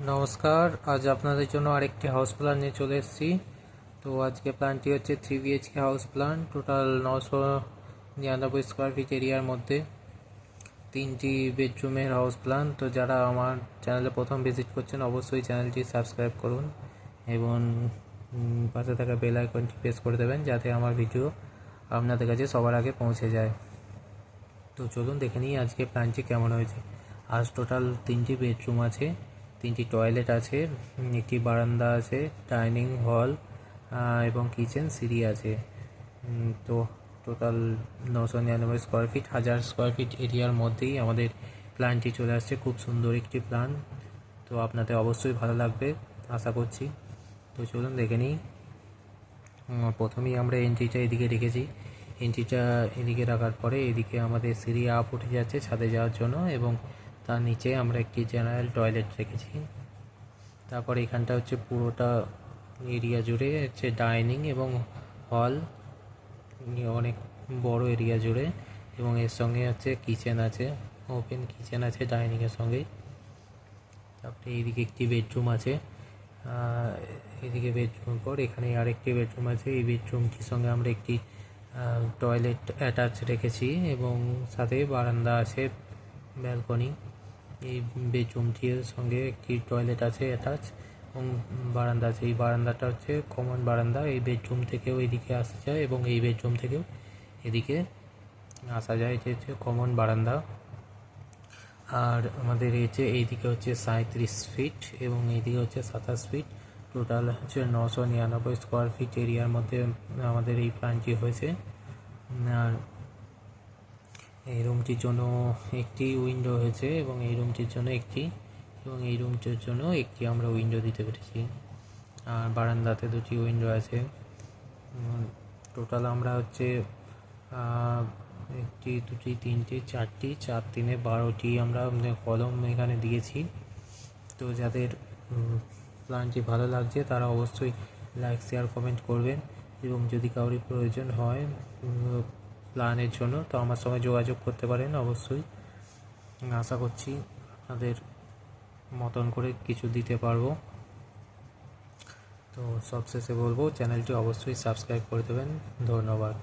নমস্কার, আজ আপনাদের জন্য আরেকটি হাউস প্ল্যান নিয়ে চলে এসেছি। তো আজকে প্ল্যানটি হচ্ছে 3 BHK house plan, total 999 square feet এরিয়ার মধ্যে 3টি বেডরুমের হাউস প্ল্যান। তো যারা আমার চ্যানেলে প্রথম ভিজিট করছেন অবশ্যই চ্যানেলটি সাবস্ক্রাইব করুন এবং পাশে থাকা বেল আইকনটি প্রেস করে দেবেন যাতে আমার ভিডিও আপনাদের কাছে সবার আগে পৌঁছে যায়। তো চলুন দেখে নিই আজকে প্ল্যানটি কেমন হয়েছে। আজ টোটাল 3টি বেডরুম আছে, 3টি টয়লেট আছে, একটি বারান্দা আছে, ডাইনিং হল এবং কিচেন সিঁড়ি আছে। তো total 999 square feet, 1000 square feet এরিয়ার মধ্যেই আমাদের প্ল্যানটি চলে আসছে। খুব সুন্দর একটি প্ল্যান, তো আপনাদের অবশ্যই ভালো লাগবে আশা করছি। তো চলুন দেখে নিই। প্রথমেই আমরা এন্ট্রিটা এদিকে রেখেছি। এন্ট্রিটা এদিকে রাখার পরে এদিকে আমাদের সিঁড়ি আপ উঠে যাচ্ছে ছাদে যাওয়ার জন্য এবং তার নিচে আমরা একটি জেনারেল টয়লেট রেখেছি। তারপর এখানটা হচ্ছে পুরোটা এরিয়া জুড়ে হচ্ছে ডাইনিং এবং হল, অনেক বড় এরিয়া জুড়ে, এবং এর সঙ্গে হচ্ছে কিচেন আছে, ওপেন কিচেন আছে ডাইনিংয়ের সঙ্গেই। তারপরে এইদিকে একটি বেডরুম আছে, এদিকে বেডরুম পর এখানে আরেকটি বেডরুম আছে। এই বেডরুমটির সঙ্গে আমরা একটি টয়লেট অ্যাটাচ রেখেছি এবং সাথে বারান্দা আছে, ব্যালকনি। এই বেডরুমটির সঙ্গে একটি টয়লেট আছে অ্যাটাচ এবং বারান্দা আছে। এই বারান্দাটা হচ্ছে কমন বারান্দা, এই বেডরুম থেকেও এদিকে আসা যায় এবং এই বেডরুম থেকেও এদিকে আসা যায়। এটা হচ্ছে কমন বারান্দা। আর আমাদের এইদিকে হচ্ছে 37 ফিট এবং এইদিকে হচ্ছে 27 ফিট। টোটাল হচ্ছে 999 স্কোয়ার ফিট এরিয়ার মধ্যে আমাদের এই প্ল্যানটি হয়েছে। আর এই রুমটির জন্য একটি উইন্ডো হয়েছে এবং এই রুমটির জন্য একটি, এবং এই রুমটির জন্য একটি আমরা উইন্ডো দিতে পেরেছি। আর বারান্দাতে 2টি উইন্ডো আছে। টোটাল আমরা হচ্ছে 1 2 3 4টি 4 3 12টি আমরা কলম এখানে দিয়েছি। তো যাদের প্ল্যানটি ভালো লাগছে তারা অবশ্যই লাইক শেয়ার কমেন্ট করবেন এবং যদি কারোর প্রয়োজন হয় প্ল্যানের জন্য তো আমার সঙ্গে যোগাযোগ করতে পারেন। অবশ্যই আশা করছি আপনাদের মতন করে কিছু দিতে পারবো। তো সবশেষে বলবো চ্যানেলটি অবশ্যই সাবস্ক্রাইব করে দেবেন। ধন্যবাদ।